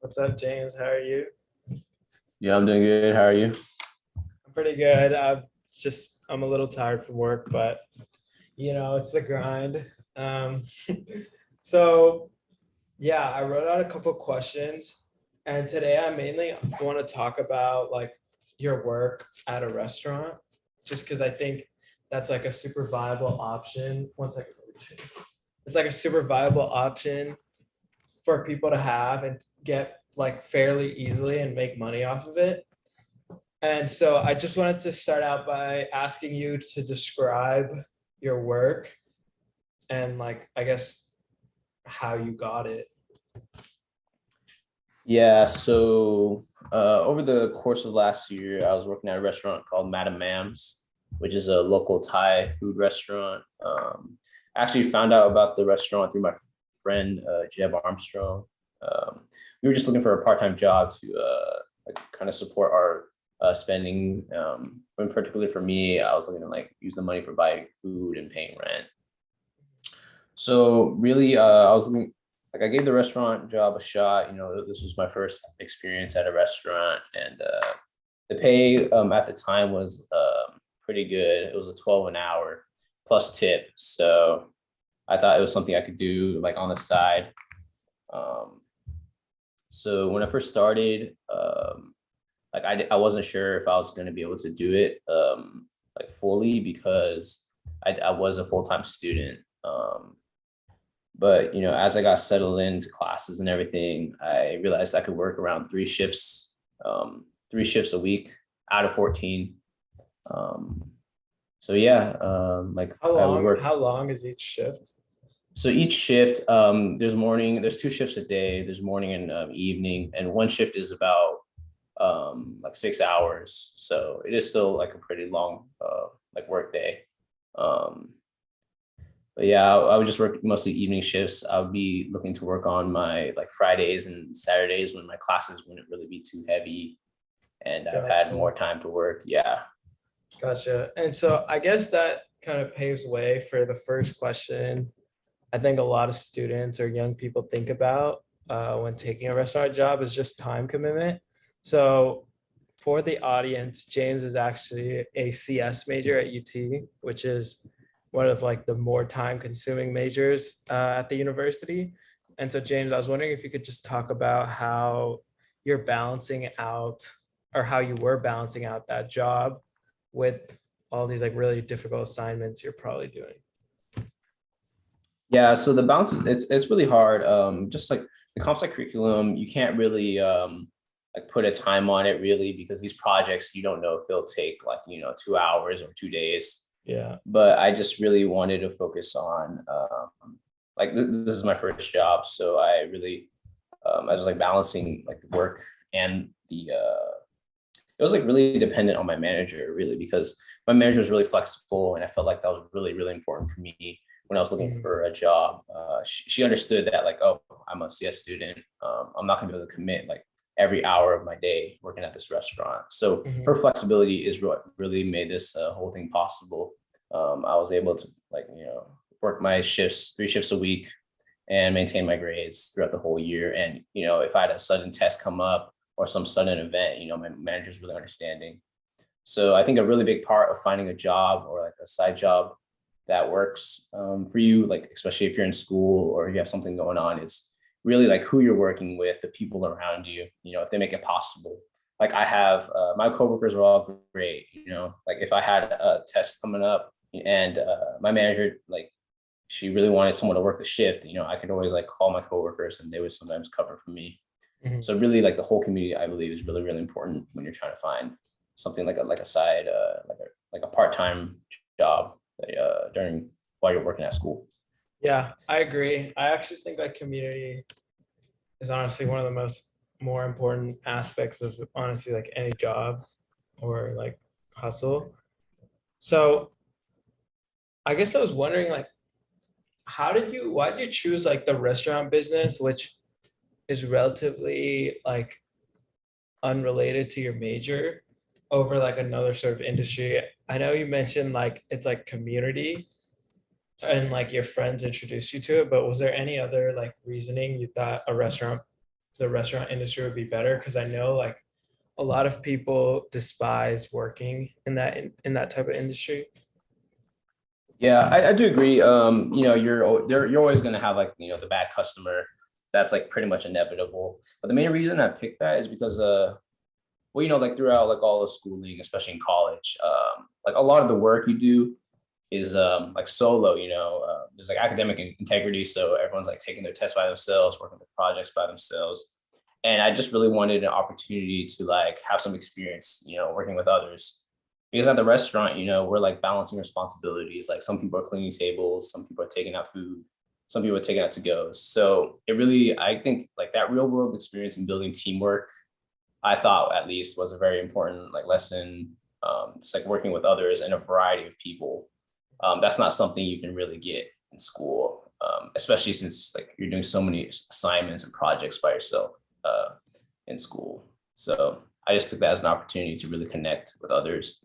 What's up, James? How are you? Yeah, I'm doing good. How are you? I'm pretty good. I'm a little tired from work, but it's the grind. Um, so yeah, I wrote out a couple questions, and today I mainly want to talk about like your work at a restaurant, just because I think that's like a super viable option. One second. It's like a super viable option for people to have and get like fairly easily and make money off of it. And so I just wanted to start out by asking you to describe your work and like I guess how you got it. Yeah, so over the course of last year, I was working at a restaurant called Madam Maams, which is a local Thai food restaurant. I actually found out about the restaurant through my friend Jeb Armstrong. Um, we were just looking for a part-time job to like kind of support our spending. And particularly for me, I was looking to like use the money for buying food and paying rent. So really, I was looking like I gave the restaurant job a shot. This was my first experience at a restaurant, and the pay at the time was pretty good. It was a 12 an hour plus tip. So I thought it was something I could do like on the side. Um, so when I first started, like I wasn't sure if I was going to be able to do it like fully because I was a full-time student. But as I got settled into classes and everything, I realized I could work around three shifts a week out of 14. Um, so yeah, like How I would long work. how long is each shift? So each shift, there's two shifts a day. There's morning and evening, and one shift is about like 6 hours. So it is still like a pretty long like work day. Um, But yeah, I would just work mostly evening shifts. I would be looking to work on my like Fridays and Saturdays when my classes wouldn't really be too heavy and I've had Gotcha. more time to work. Yeah. Gotcha. And so I guess that kind of paves way for the first question I think a lot of students or young people think about when taking a restaurant job is just time commitment. So for the audience, James is actually a CS major at UT, which is one of like the more time consuming majors at the university. And so James, I was wondering if you could just talk about how you're balancing out or how you were balancing out that job with all these like really difficult assignments you're probably doing. Yeah. So the balance, it's really hard. Just like the comp sci curriculum, you can't really like put a time on it really because these projects you don't know if they'll take like 2 hours or 2 days. Yeah. But I just really wanted to focus on like this is my first job, so I really I was like balancing like the work and the it was like really dependent on my manager really because my manager was really flexible and I felt like that was really really important for me when I was looking Mhm. for a job. She understood that like, oh, I'm a CS student. I'm not gonna be able to commit like every hour of my day working at this restaurant. So her Mhm. flexibility is what really made this whole thing possible. I was able to like work my shifts, 3 shifts a week, and maintain my grades throughout the whole year. And if I had a sudden test come up or some sudden event, my manager's really understanding. So I think a really big part of finding a job or like a side job that works for you, like especially if you're in school or you have something going on, is really like who you're working with, the people around you. If they make it possible. Like I have my coworkers are all great. Like if I had a test coming up and my manager like she really wanted someone to work the shift, I could always like call my coworkers and they would sometimes cover for me. Mhm. So really like the whole community I believe is really, really important when you're trying to find something like a side like a part-time job during while you're working at school. Yeah, I agree. I actually think that community is honestly one of the most more important aspects of honestly like any job or like hustle. So I guess I was wondering like why did you choose like the restaurant business, which is relatively like unrelated to your major over like another sort of industry? I know you mentioned like it's like community and like your friends introduced you to it, but was there any other like reasoning you thought a restaurant the restaurant industry would be better? Because I know like a lot of people despise working in that type of industry. Yeah, I do agree. You're always gonna have like the bad customer. That's like pretty much inevitable. But the main reason I picked that is because well, like throughout like all of schooling, especially in college, like a lot of the work you do is like solo. There's like academic integrity, so everyone's like taking their tests by themselves, working with projects by themselves. And I just really wanted an opportunity to like have some experience, working with others. Because at the restaurant, we're like balancing responsibilities. Like some people are cleaning tables, some people are taking out food, some people are taking out to goes. So it really, I think like that real world experience in building teamwork, I thought at least was a very important like lesson. Just like working with others and a variety of people. That's not something you can really get in school, especially since like you're doing so many assignments and projects by yourself in school. So I just took that as an opportunity to really connect with others,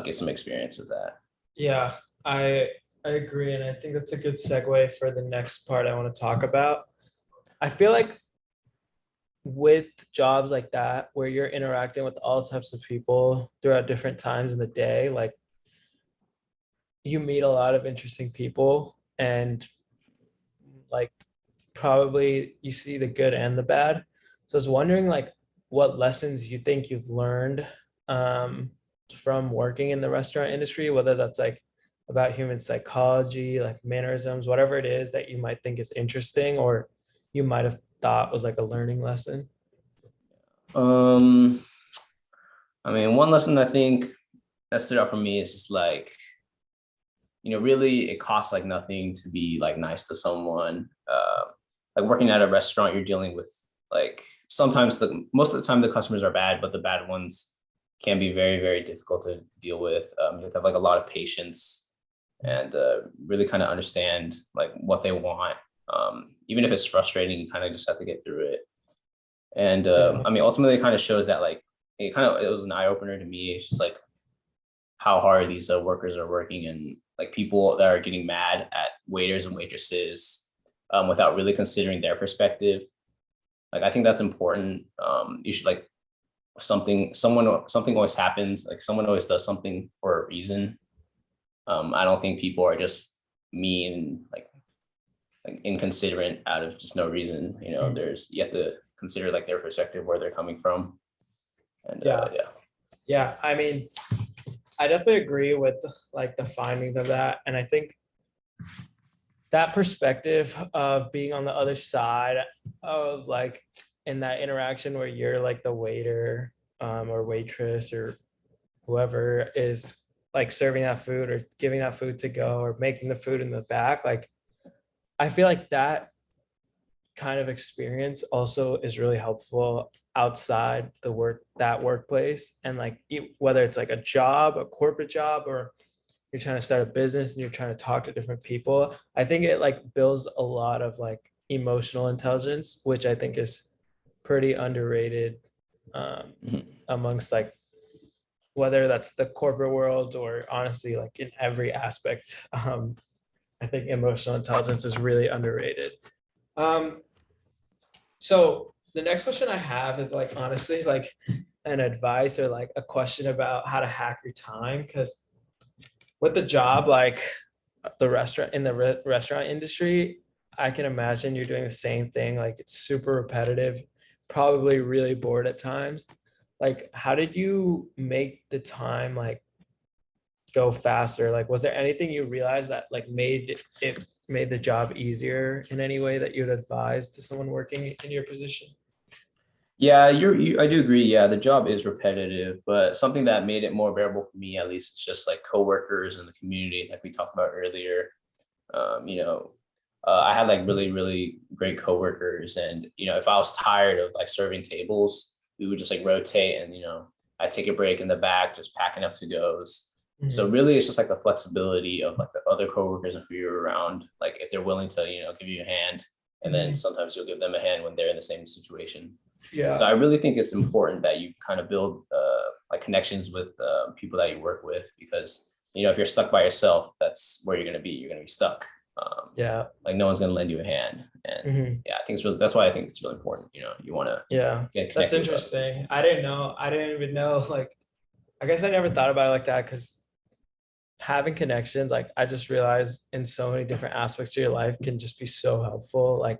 get some experience with that. Yeah, I agree, and I think that's a good segue for the next part I want to talk about. I feel like with jobs like that, where you're interacting with all types of people throughout different times in the day, like you meet a lot of interesting people, and like probably you see the good and the bad. So I was wondering like what lessons you think you've learned um, from working in the restaurant industry, whether that's like about human psychology, like mannerisms, whatever it is that you might think is interesting or you might have thought was like a learning lesson. Um, I mean, one lesson I think that stood out for me is just like, really it costs like nothing to be like nice to someone. Like working at a restaurant, you're dealing with like sometimes most of the time the customers are bad, but the bad ones can be very, very difficult to deal with. You have to have like a lot of patience and really kind of understand like what they want. Even if it's frustrating, you kind of just have to get through it. And Yeah. I mean, ultimately, it kind of shows that like it was an eye opener to me. It's just like how hard these workers are working and like people that are getting mad at waiters and waitresses without really considering their perspective. Like I think that's important. You should like something always happens. Like someone always does something for a reason. I don't think people are just mean, like inconsiderate out of just no reason. You have to consider like their perspective, where they're coming from. And Yeah. yeah. Yeah. I mean, I definitely agree with like the findings of that. And I think that perspective of being on the other side of like in that interaction where you're like the waiter or waitress or whoever is like serving that food or giving that food to go or making the food in the back, like I feel like that kind of experience also is really helpful outside that workplace, and like whether it's like a job, a corporate job, or you're trying to start a business and you're trying to talk to different people. I think it like builds a lot of like emotional intelligence, which I think is pretty underrated Mhm. amongst like whether that's the corporate world or honestly like in every aspect. I think emotional intelligence is really underrated. um, so the next question I have is like honestly like an advice or like a question about how to hack your time, because with the job like the restaurant in the restaurant industry, I can imagine you're doing the same thing. Like it's super repetitive, probably really bored at times. Like, how did you make the time like go faster? Like, was there anything you realized that like made the job easier in any way that you'd advise to someone working in your position? Yeah, I do agree. Yeah, the job is repetitive, but something that made it more bearable for me, at least, it's just like coworkers and the community, like we talked about earlier. Um, you know, I had like really, really great coworkers, and if I was tired of like serving tables, we would just like rotate, and I take a break in the back, just packing up to goes. So Mhm. really, it's just like the flexibility of like the other coworkers and who you're around, like if they're willing to, give you a hand, and then Mhm. sometimes you'll give them a hand when they're in the same situation. So Yeah. I really think it's important that you kind of build like connections with people that you work with, because if you're stuck by yourself, that's where you're going to be. You're going to be stuck. Yeah. Like no one's gonna lend you a hand. And Hmm. yeah, I think it's really, that's why I think it's really important. You want to Yeah. get That's connected with others. interesting. I didn't know. I didn't even know. Like, I guess I never thought about it like that because having connections, like, I just realized in so many different aspects of your life can just be so helpful. Like,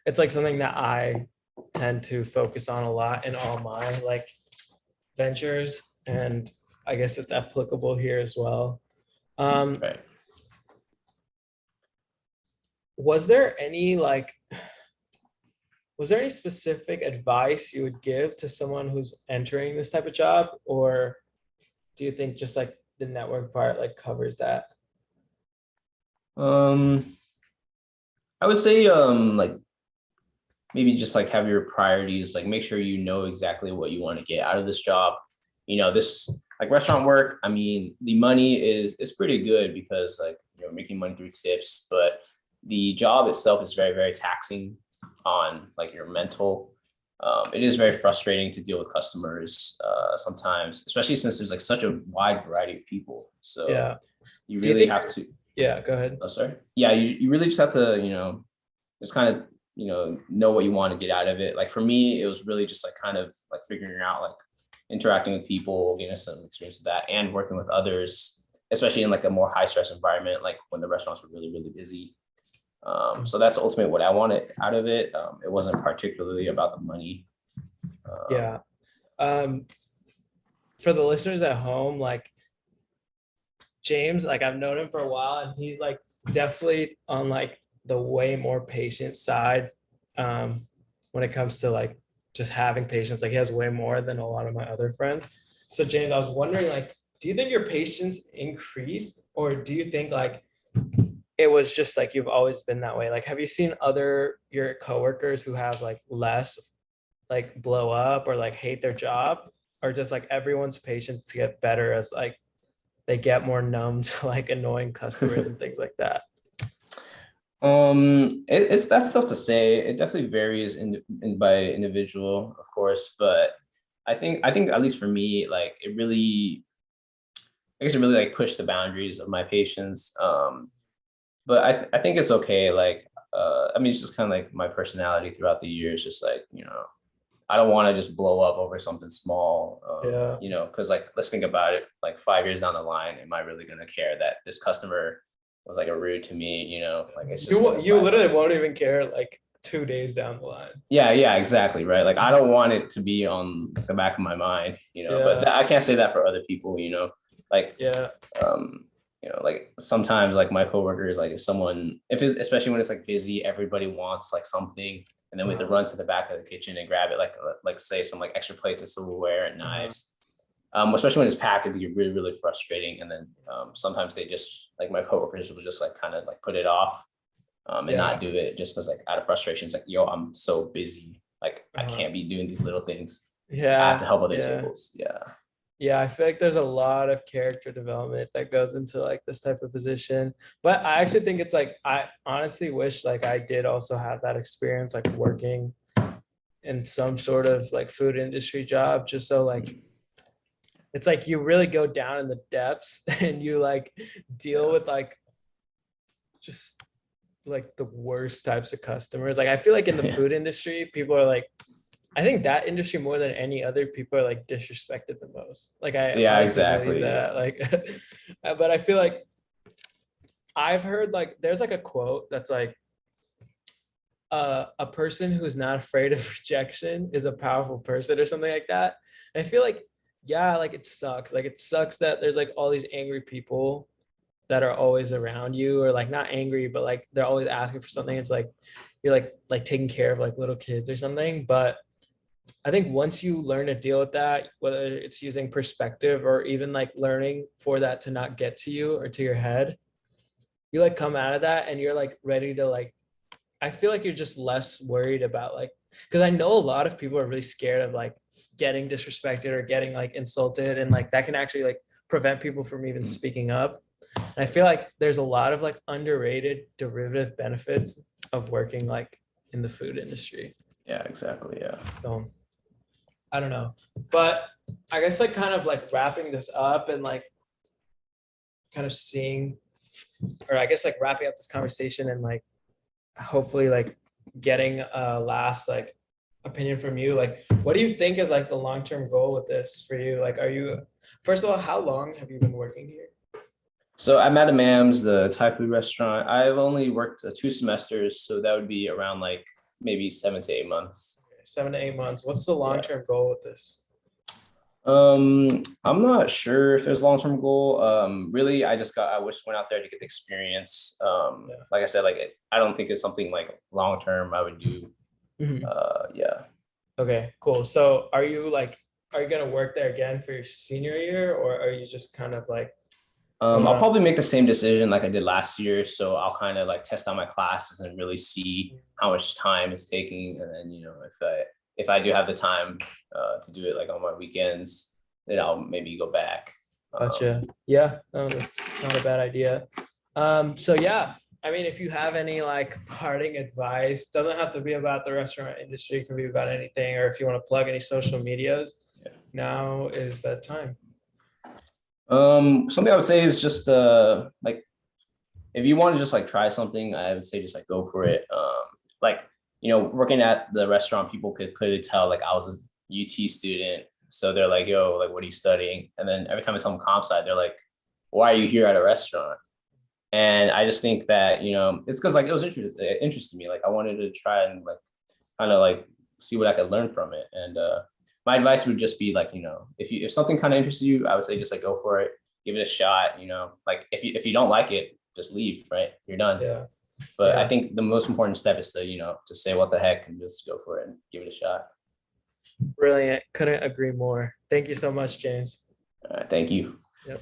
it's like something that I tend to focus on a lot in all my like ventures. And I guess it's applicable here as well. Um, Right. was there any like was there any specific advice you would give to someone who's entering this type of job, or do you think just like the network part like covers that? Um, I would say like maybe just like have your priorities, like make sure you know exactly what you want to get out of this job. This like restaurant work, I mean, the money is pretty good because like making money through tips, but the job itself is very, very taxing on like your mental. It is very frustrating to deal with customers sometimes, especially since there's like such a wide variety of people. So Yeah. you Do you really think? have to, Yeah, go ahead. oh, sorry. Yeah, you really just have to, just kind of, know what you want to get out of it. Like for me, it was really just like kind of like figuring out like interacting with people, getting some experience with that and working with others, especially in like a more high stress environment, like when the restaurants were really, really busy. So that's ultimately what I wanted out of it. It wasn't particularly about the money. Um, Yeah. Um, for the listeners at home, like James, like I've known him for a while, and he's like definitely on like the way more patient side when it comes to like just having patience. Like he has way more than a lot of my other friends. So James, I was wondering, like, do you think your patience increased, or do you think like it was just like you've always been that way? Like, have you seen other your coworkers who have like less like blow up or like hate their job, or just like everyone's patience to get better as like they get more numb to like annoying customers and things like that? it's that's tough to say. It definitely varies by individual, of course, but I think at least for me, like it really, I guess it really like pushed the boundaries of my patience. But I think it's okay. Like, I mean, it's just kind of like my personality throughout the years. Just like I don't want to just blow up over something small. Yeah. Because like let's think about it. Like 5 years down the line, am I really gonna care that this customer was like a rude to me? Like it's just gonna You slide literally by. won't even care like 2 days down the line. Yeah, yeah, exactly, right. Like I don't want it to be on the back of my mind. But Yeah. I can't say that for other people. Like Yeah. um like sometimes like my coworkers, like if it's especially when it's like busy, everybody wants like something, and then we have to Uh-huh. run to the back of the kitchen and grab it, like say some like extra plates of silverware and Uh-huh. knives. Especially when it's packed, it can get really, really frustrating. And then sometimes they just like my coworkers will just like kind of like put it off and not Yeah. do it just because like out of frustration, it's like, yo, I'm so busy, like I Uh-huh. can't be doing these little things. I have to Yeah. help other Yeah. tables. Yeah. Yeah, I feel like there's a lot of character development that goes into like this type of position. But I actually think it's like I honestly wish like I did also have that experience like working in some sort of like food industry job, just so like it's like you really go down in the depths and you like deal Yeah. with like just like the worst types of customers. Like I feel like in the Yeah. food industry, people are like, I think that industry more than any other, people are like disrespected the most. Like I Yeah, honestly believe exactly. that. Like, but I feel like I've heard like there's like a quote that's like a person who's not afraid of rejection is a powerful person or something like that. And I feel like yeah, like it sucks. Like it sucks that there's like all these angry people that are always around you, or like not angry but like they're always asking for something. It's like you're like taking care of like little kids or something. But I think once you learn to deal with that, whether it's using perspective or even like learning for that to not get to you or to your head, you like come out of that and you're like ready to like, I feel like you're just less worried about like, because I know a lot of people are really scared of like getting disrespected or getting like insulted, and like that can actually like prevent people from even speaking up. And I feel like there's a lot of like underrated derivative benefits of working like in the food industry. Yeah, exactly. Yeah. So I don't know, but I guess like kind of like wrapping this up and like kind of seeing or I guess like wrapping up this conversation and like hopefully like getting a last like opinion from you, like what do you think is like the long-term goal with this for you? Like, are you, first of all, how long have you been working here? So at Madam Maams, the Thai food restaurant, I've only worked 2 semesters, so that would be around like maybe 7 to 8 months. 7 to 8 months. What's the Yeah. long-term goal with this? I'm not sure if there's a long-term goal. Really, I just went out there to get the experience. Yeah. Like I said, like I don't think it's something like long-term I would do. Mhm. Yeah. Okay, cool. So are you gonna work there again for your senior year, or are you just kind of like, I'll uh, probably make the same decision like I did last year. So I'll kind of like test out my classes and really see how much time it's taking. And then, if I do have the time to do it like on my weekends, then I'll maybe go back. gotcha. Yeah, no, that's not a bad idea. So yeah, I mean, if you have any like parting advice, doesn't have to be about the restaurant industry, it can be about anything, or if you want to plug any social medias, Yeah. now is that time. Something I would say is just like if you want to just like try something, I would say just like go for it. Like working at the restaurant, people could clearly tell like I was a UT student, so they're like, "Yo, like, what are you studying?" And then every time I tell them comp sci, they're like, "Why are you here at a restaurant?" And I just think that it's because like it was interested me. Like I wanted to try and like kind of like see what I could learn from it. And my advice would just be like if something kind of interests you, I would say just like go for it, give it a shot. Like if you don't like it, just leave. Right, you're done. Yeah. But I Yeah. think the most important step is to to say what the heck and just go for it and give it a shot. Brilliant. Couldn't agree more. Thank you so much, James. All right, thank you. Yep.